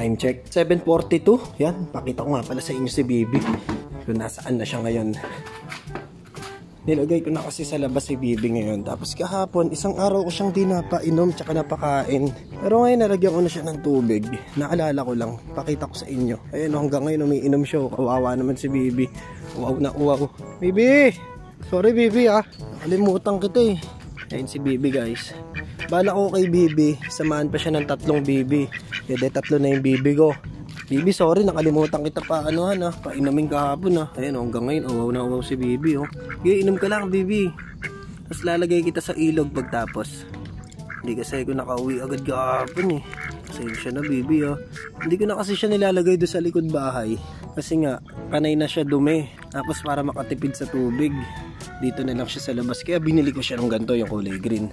Time check. 7:42. Yan. Pakita ko nga pala sa inyo si Bibi. Kung nasaan na siya ngayon. Nilagay ko na kasi sa labas si Bibi ngayon. Tapos kahapon, isang araw ko siyang di napainom tsaka napakain. Pero ngayon nalagyan ko na siya ng tubig. Naalala ko lang. Pakita ko sa inyo. Ayun, hanggang ngayon umiinom siya. Kawawa naman si Bibi. Uwaw na uwaw. Bibi! Sorry Bibi ah. Nakalimutan kita eh. Ayun si Bibi guys. Bala ko kay Bibi. Samahan pa siya ng 3 Bibi. Kaya 3 na yung Bibi ko. Bibi, sorry, nakalimutan kita pa painumin kahapon Ayun, hanggang ngayon, uwaw na uwaw si Bibi Okay, inom ka lang, Bibi. Tapos lalagay kita sa ilog pagtapos. Hindi kasi ko nakauwi agad kahapon Pasensya na, Bibi Hindi ko na kasi siya nilalagay doon sa likod bahay. Kasi nga, kanay na siya dumi. Tapos para makatipid sa tubig, dito na lang siya sa labas. Kaya binili ko siya ng ganito, yung kulay green.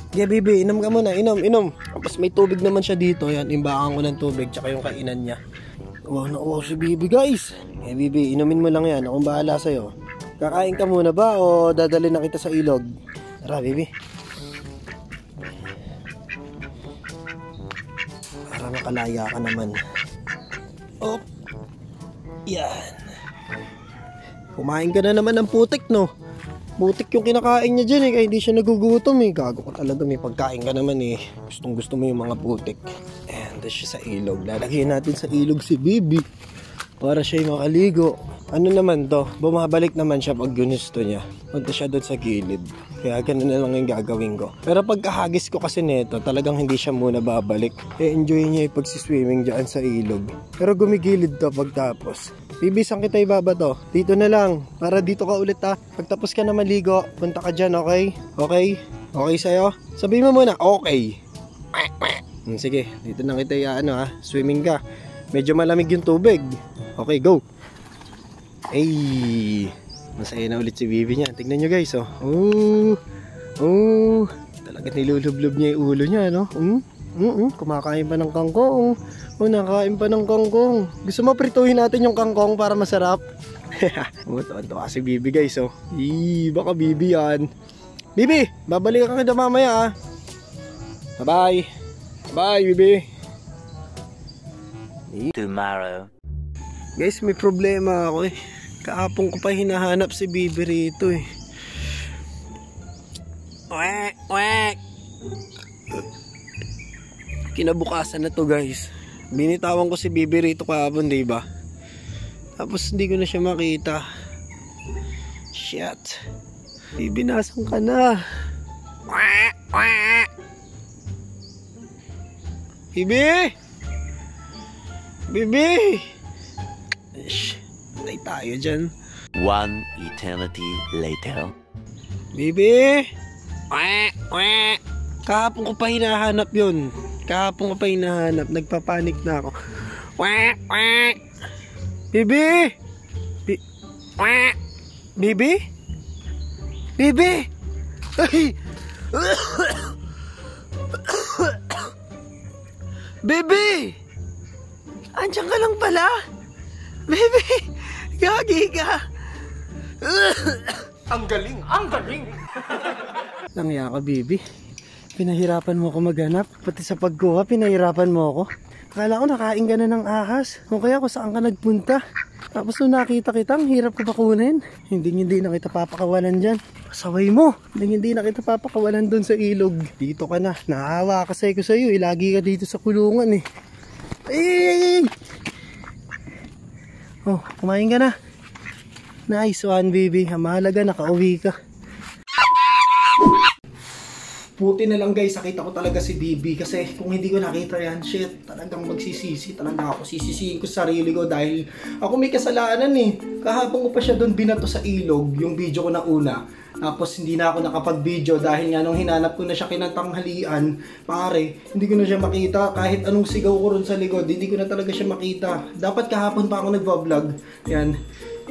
Kaya Bibi, inom ka muna, inom. Tapos may tubig naman siya dito. Yan, imbakan ko ng tubig, tsaka yung kainan niya. Wow na wow si Bibi guys. Kaya Bibi, inumin mo lang yan. Akong bahala sa'yo. Kakain ka muna ba o dadalhin na kita sa ilog? Tara Bibi. Para makalaya ka naman. Oh. Yan. Kumain ka na naman ng putik no. Putik yung kinakain niya dyan kaya hindi siya nagugutom Gago ko talaga, may pagkain ka naman Gustong gusto mo yung mga putik. And siya sa ilog. Lalagyan natin sa ilog si Bibi para siya makaligo. Ano naman to? Bumabalik naman siya pag gusto niya. Punta siya doon sa gilid. Kaya ganun na lang yung gagawin ko. Pero pagkahagis ko kasi nito, talagang hindi siya muna babalik. Enjoy niya yung pagsiswimming dyan sa ilog. Pero gumigilid to pagtapos. Bibi, saan kita ibaba to? Dito na lang. Para dito ka ulit Pagtapos ka na maligo, punta ka dyan, okay? Okay? Okay sa'yo? Sabihin mo muna, okay. Sige, dito na kita swimming ka. Medyo malamig yung tubig. Okay, go. Ay, masaya na ulit si Bibi niya. Tignan nyo guys, talaga nilulublob niya yung ulo niya, kumakain pa ng kangkong. Nakain pa ng kangkong. Gusto mo prituhin natin yung kangkong para masarap? Tuwa si Bibi guys, baka Bibi yan. Bibi, babalik ka kita mamaya Bye-bye. Bye, Bibi. Tomorrow. Guys, may problema ako Kahapon ko pa hinahanap si Bibi rito Wek. Kinabukasan na to guys. Binitawan ko si Bibi rito kahapon, diba? Tapos hindi ko na siya makita. Shit. Bibi, nasan ka na? Bibi! Bibi! Patay tayo dyan. 1 eternity later. Bibi! Kahapon ko pa hinahanap yun. Nagpapanik na ako. Bibi! Bibi? Bibi! Ay! Bibi! Andiyan ka lang pala? Bibi! Gagi ka! Ang galing! Langya ka, Bibi. Pinahirapan mo ako maghanap. Pati sa pagkuha, pinahirapan mo ako. Akala ko nakain ka na ng ahas. O kaya kung saan ka nagpunta. Tapos nung nakita kita, ang hirap ko pakunin. Hindi na kita papakawalan dyan. Pasaway mo. Hindi na kita papakawalan doon sa ilog. Dito ka na. Naawa kasi ko sa'yo. Lagi ka dito sa kulungan Ay! Oh, kumain ka na. Nice one, Bibi. Mahalaga, nakauwi ka. Buti na lang guys, nakita ko talaga si Bibi. Kasi kung hindi ko nakita yan, shit, talagang magsisisi talaga ako. Sisisihin ko sarili ko dahil ako may kasalanan Kahapon ko pa siya doon binato sa ilog, yung video ko na una. Tapos hindi na ako nakapag-video dahil nga nung hinanap ko na siya kinatanghalian, pare, hindi ko na siya makita. Kahit anong sigaw ko ron sa likod, hindi ko na talaga siya makita. Dapat kahapon pa ako nagva-vlog. Yan.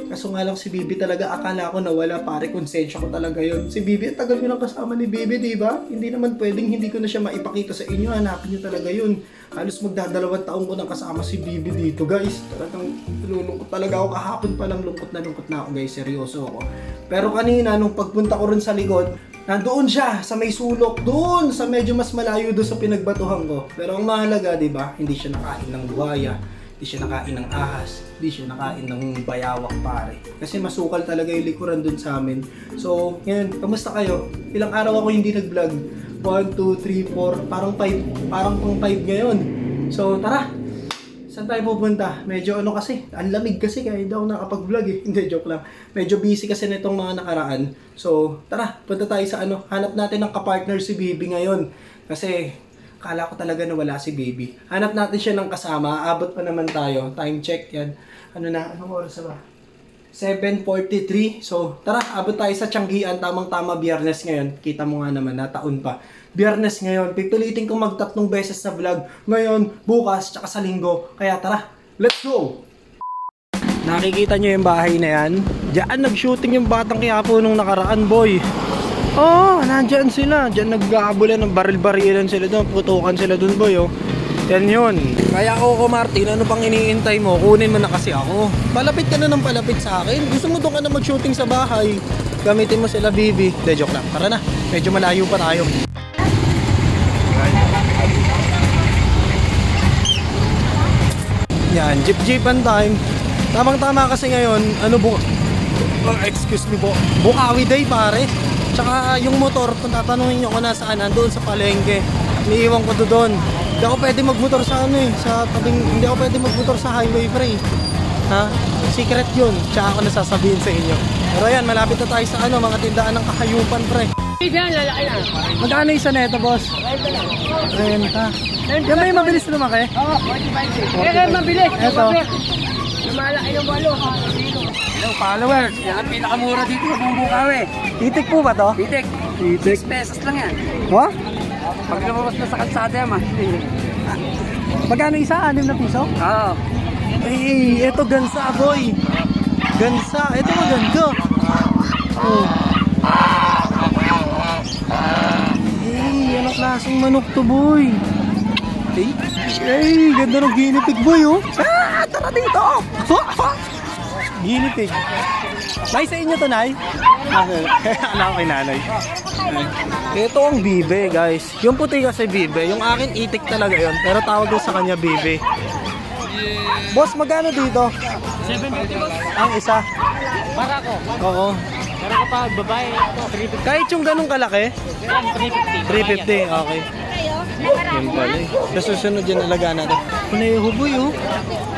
Kaso nga lang si Bibi talaga, akala ko nawala, pare, konsensya ko talaga yun. Si Bibi, tagal nyo lang kasama ni Bibi, diba? Hindi naman pwedeng hindi ko na siya maipakita sa inyo, hanapin nyo talaga yun. Halos magdadalawang taon ko nang kasama si Bibi dito, guys. Talagang lulungkot talaga ako kahapon pa lang, lungkot na ako guys, seryoso ako. Pero kanina, nung pagpunta ko rin sa likod, nandoon siya sa may sulok, doon sa medyo mas malayo doon sa pinagbatuhan ko. Pero ang mahalaga, di ba, hindi siya nakain ng buhaya, hindi siya nakain ng ahas, hindi siya nakain ng bayawak pare. Kasi masukal talaga yung likuran doon sa amin. So, ngayon, kamusta kayo? Ilang araw ako hindi nag-vlog? 1, 2, 3, 4, parang 5 ngayon. So, tara! Saan tayo pupunta? Medyo ano kasi, ang lamig kasi kaya hindi ako nakapag-vlog eh. Hindi, joke lang. Medyo busy kasi nitong mga nakaraan. So, tara, punta tayo sa ano. Hanap natin ng kapartner si Baby ngayon. Kasi, kala ko talaga na wala si Baby. Hanap natin siya ng kasama. Aabot pa naman tayo. Time check yan. Ano na? Anong oras na ba? 7:43. So, tara, abot tayo sa Tianggian. Tamang-tama Biyernes ngayon. Kita mo nga naman, nataon pa. Biyernes ngayon. Pipilitin kong mag-3 beses na vlog. Ngayon, bukas, tsaka sa linggo. Kaya tara, let's go! Nakikita nyo yung bahay na yan? Diyan nag-shooting yung Batang Quiapo nung nakaraan, boy. Oh, nandyan sila. Diyan nag-aabulan ng baril-barilan sila doon. Putukan sila doon, boy, oh. Yan yun. Kaya ako, Martin, ano pang iniintay mo? Kunin mo na kasi ako. Palapit ka na ng palapit sa akin. Gusto mo doon ka na mag-shooting sa bahay. Gamitin mo sila, Bibi. De, joke lang. Tara na. Medyo malayo pa tayo. Yan, jeep-jeepan time. Tamang-tama kasi ngayon, excuse me po, Bukawi Day pare. Tsaka yung motor, kung tatanungin nyo kung nasaan, nandoon sa palengke. Iniiwan ko doon. Hindi ako pwede magmotor sa ano eh, sa tabing, hindi ako pwede magmotor sa highway pre. Ha? Secret yun, tsaka ako nasasabihin sa inyo. Pero yan, malapit na tayo sa ano, mga tindahan ng kahayupan pre. Magkano isa neto, boss? 30. Yan ba yung mabilis lumaki? Oo, 45. Kaya mabilis. Eto. Lumalaki yung walo. Hello followers, yan ang pinakamura dito sa Bukawi. Itik po ba to? Itik. Itik. 6 pesos lang yan. What? Pag lumabas na sa kalsada yan, Magkano isa? 6 na piso? Oo. Eh, ito gansa boy. Gansa, ito maganda. Oh. Eh, anong klaseng manok to boy? Eh, ganda ng guinea pig boy oh. Ah, tara dito. Guinea pig. Nay, sa inyo to, Nay? Alam ko kay nanay. Ito ang bibe, guys. Yung puti kasi bibe. Yung akin itik talaga yon. Pero tawag ko sa kanya bibe. Boss, magkano dito? 750 boss. Ang isa? Para ko. Oo. Para kapag babae, 350. Kahit yung ganong kalaki? 350. 350, okay. Yan pala eh. Sa susunod yan alagaan natin. Kuneho boy oh.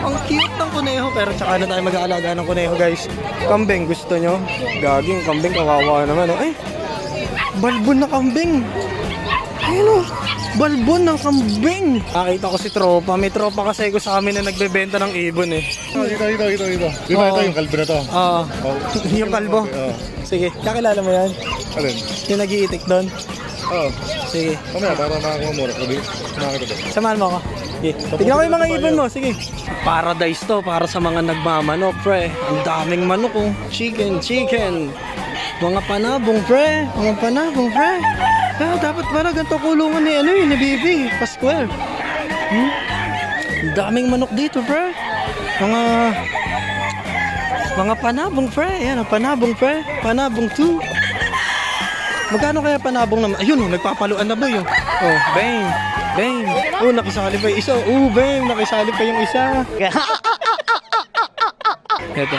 Ang cute ng kuneho. Pero tsaka na tayo mag-aalaga ng kuneho guys. Kambing, gusto nyo? Gaging, kambing, kawawa naman oh. Ay, balbon na kambing. Ayun oh, balbon ng kambing. Nakita ko si tropa. May tropa kasi ko sa amin na nagbebenta ng ibon eh. Dito. Di ba ito yung kalbo na to? Oo. Yung kalbo? Sige, kakilala mo yan? Alin? Yung nag-iitik doon? Oo. Sige. Kamaya, para makakumura ko din. Kumakita doon. Samahan mo ako. Sige. Tignan ko yung mga ibon mo. Sige. Paradise to para sa mga nagmamanok, pre. Ang daming manok oh. Chicken. Mga panabong, pre. Ah, dapat pala ganito kulungan ni ano ni Bibi. Pa-square. Ang daming manok dito, pre. Mga panabong, pre. Yan, panabong, pre. Panabong 2. Magkano kaya panabong naman? Ayun, nagpapaluan na ba yun? Oh, bang. Oh, nakisali pa yung isa. Oh, bang, nakisali pa yung isa. Ito.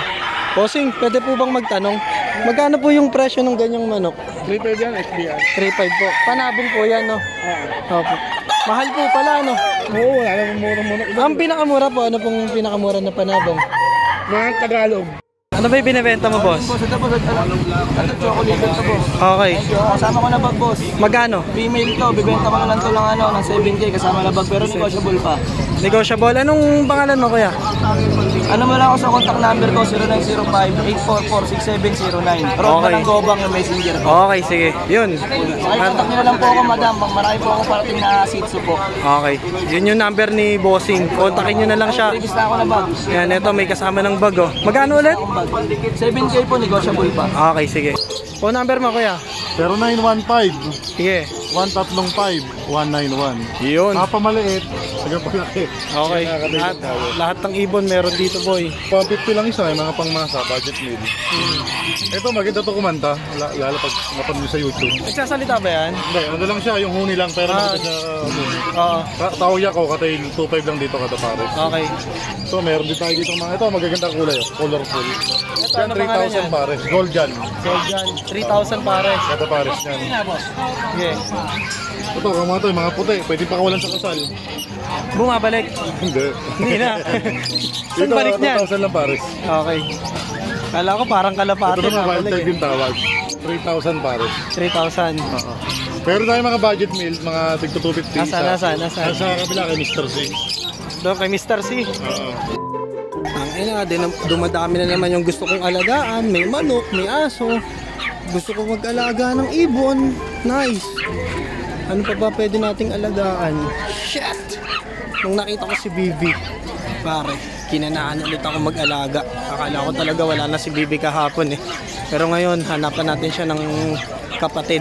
Bossing, pwede po bang magtanong? Magkano po yung presyo ng ganyang manok? 3.5 yan, XBR. 3.5 po. Panabong po yan, no? Opo. Mahal po pala, no? Oo, wala namang murang-murang. Ang pinakamura po, ano pong pinakamura na panabong? Mga Tagalog. Ano ba yung binibenta mo, boss? Boss, ito boss. Ito chocolate ito boss. Okay. Kasama ko na bag boss. Magkano? Female to, bibenta ko na lang to ng ano, ng 7K kasama na bag pero negotiable pa. Negotiable. Anong pangalan mo, kuya? Ano mo lang ako sa contact number ko 0905-844-6709. Road Okay. ng Gobang yung messenger ko. Okay, sige. Yun. Contact nyo na lang po ako madam, marami po ako parating na sitso po. Okay. Yun yung number ni Bossing. Kontakin nyo na lang siya. Previous na ako na bag. Yan, ito may kasama ng bag, oh. Magkano ulit? 7K po, negotiable pa. Okay, sige. Phone number mo, kuya? 0915 Sige. 135, 191. Yun. Kapamaliit, hanggang palaki. Okay. Lahat ng ibon meron dito, boy. 150 lang isa, mga pangmasa, budget meal. Ito, maganda to kumanta. Lalo pag napanood sa YouTube. Nagsasalita ba yan? Hindi, ano lang siya, yung huni lang, pero maganda siya. Oo. Tawag ko, katail 2.5 lang dito kada pares. Okay. So, meron din tayo dito mga ito, magagandang kulay, colorful. Ito, Yan, ano pangalan 3,000 yan? pares. Gold yan. Gold yan. 3,000 pares. Kada pares yan. Okay. Ito, mga ito, mga puti. Pwede pa kawalan sa kasal. Bumabalik. Hindi. Hindi na. Saan Dito, balik niya? 2,000 lang pares. Okay. Kala ko parang kalapati. Ito naman, wild bumabalik type yung tawag. 3,000 pares. 3,000. Oo. Pero tayo mga budget meals, mga tigto 250. Nasaan? Nasa kabila kay Mr. C. Doon kay Mr. C. Oo. Ang ina, dumadami na naman yung gusto kong alagaan. May manok, may aso. Gusto kong mag-alaga ng ibon. Nice. Ano pa ba pwede nating alagaan? Shit! Nung nakita ko si Bibi, pare, kinanaan ulit ako mag-alaga. Akala ko talaga wala na si Bibi kahapon eh. Pero ngayon, hanapan natin siya ng kapatid.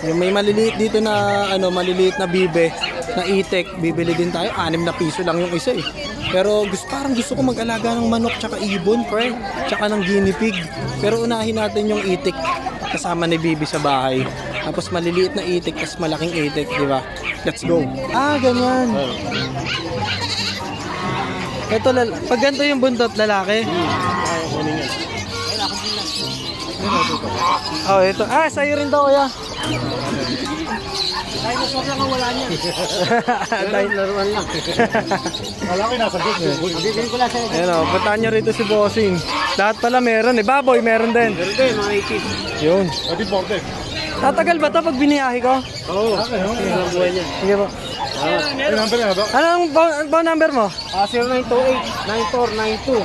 Yung may maliliit dito na maliliit na bibe na itek, bibili din tayo. 6 na piso lang yung isa eh. Pero parang gusto ko mag-alaga ng manok tsaka ibon, pre. Tsaka ng guinea pig. Pero unahin natin yung itik kasama ni Bibi sa bahay. Tapos maliliit na itik, tapos malaking itik, di ba? Let's go. Ganyan. Ito, pag ganito yung buntot, lalaki. Oh, ito. Sa'yo rin daw, kuya. Dinosaur lang ang wala niya. Laruan lang. Wala ko nasa gate. Bibili ko lang sa'yo. Ayun o, puntahan nyo rito si Bossing. Lahat pala meron eh. Baboy, meron din. Meron din, mga native. Yun. Pwede porte. Tatagal ba ito pag biniyahe ko? Oo. Ang buhay niya. Sige po. Ay, number na ba? Anong phone number mo?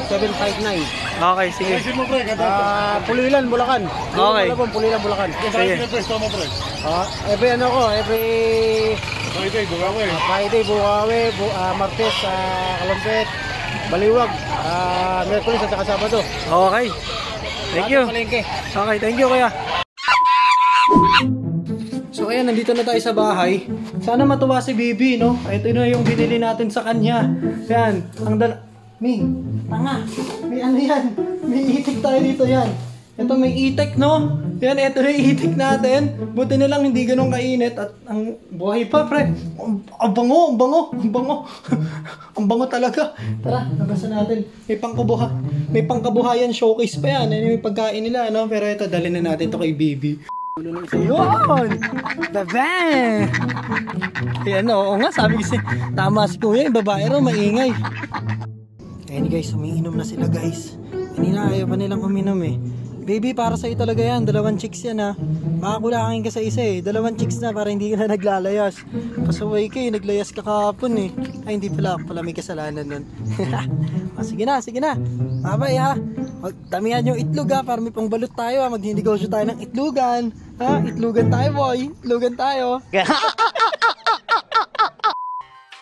0928-9492-759. Okay, sige. Ayusin mo pre, kada. Pulilan, Bulacan. Okay. Pulilan, Bulacan. Sige. Presto mo pre. Every Friday, bukawe. Friday, Bukawe, Martes, Kalumpet, Baliwag, Merkulis at saka Sabado. Okay. Thank you. Palengke. Okay, thank you kuya. So ayan, nandito na tayo sa bahay. Sana matuwa si Bibi, no? Ito na yung binili natin sa kanya. Yan, Ming, tanga. May ano yan? May itik tayo dito yan. Ito may itik, no? Yan, ito na yung itik natin. Buti na lang hindi ganun kainit at ang buhay pa, pre. Ang bango, ang bango, ang bango. Ang bango talaga. Tara, nabasa natin. May pangkabuhayan showcase pa yan. Yan yung pagkain nila, no? Pero ito, dali na natin to kay Bibi. Yun! Baba! Yan, oo nga, sabi kasi, tama si kuya, yung babae rin, maingay. Ayan guys, umiinom na sila guys. Kanina ayaw pa nilang uminom eh. Baby, para sa'yo talaga yan, 2 chicks yan ha. Baka kulangin ka sa isa eh, 2 chicks na para hindi ka na naglalayas. Pasaway ka eh, naglayas ka kahapon eh. Ay hindi pala may kasalanan nun. Sige na. Babay ha. Damihan yung itlog ha, para may pangbalot tayo ha. Magninegosyo tayo ng itlogan. Ha? Itlogan tayo boy, itlogan tayo.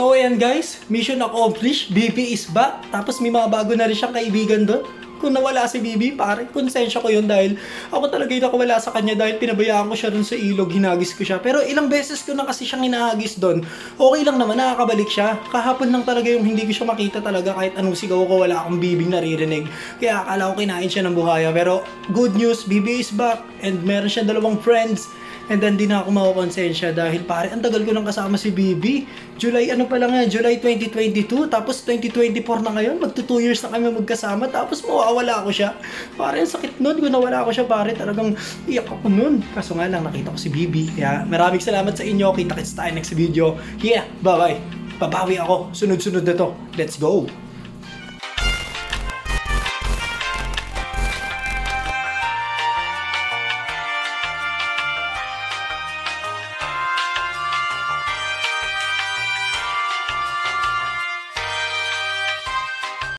So ayan guys, mission accomplished. Bibi is back. Tapos may mga bago na rin siyang kaibigan doon. Kung nawala si Bibi, pare, konsensya ko yun dahil ako talaga yung nakawala sa kanya dahil pinabayaan ko siya dun sa ilog, hinagis ko siya. Pero ilang beses ko na kasi siyang hinahagis dun. Okay lang naman, nakakabalik siya. Kahapon lang talaga yung hindi ko siya makita talaga kahit anong sigaw ko, wala akong Bibing naririnig. Kaya akala ko kinain siya ng buhaya. Pero good news, Bibi is back and meron siya 2 friends. And then di na ako makakonsensya dahil pare, ang tagal ko nang kasama si Bibi. July 2022, tapos 2024 na ngayon. Magto 2 years na kami magkasama, tapos mawawala ako siya. Pare, ang sakit nun. Kung nawala ako siya, pare, talagang iyak ako nun. Kaso nga lang, nakita ko si Bibi. Kaya maraming salamat sa inyo. Kita-kits tayo next video. Yeah, bye-bye. Babawi ako. Sunod-sunod na to. Let's go!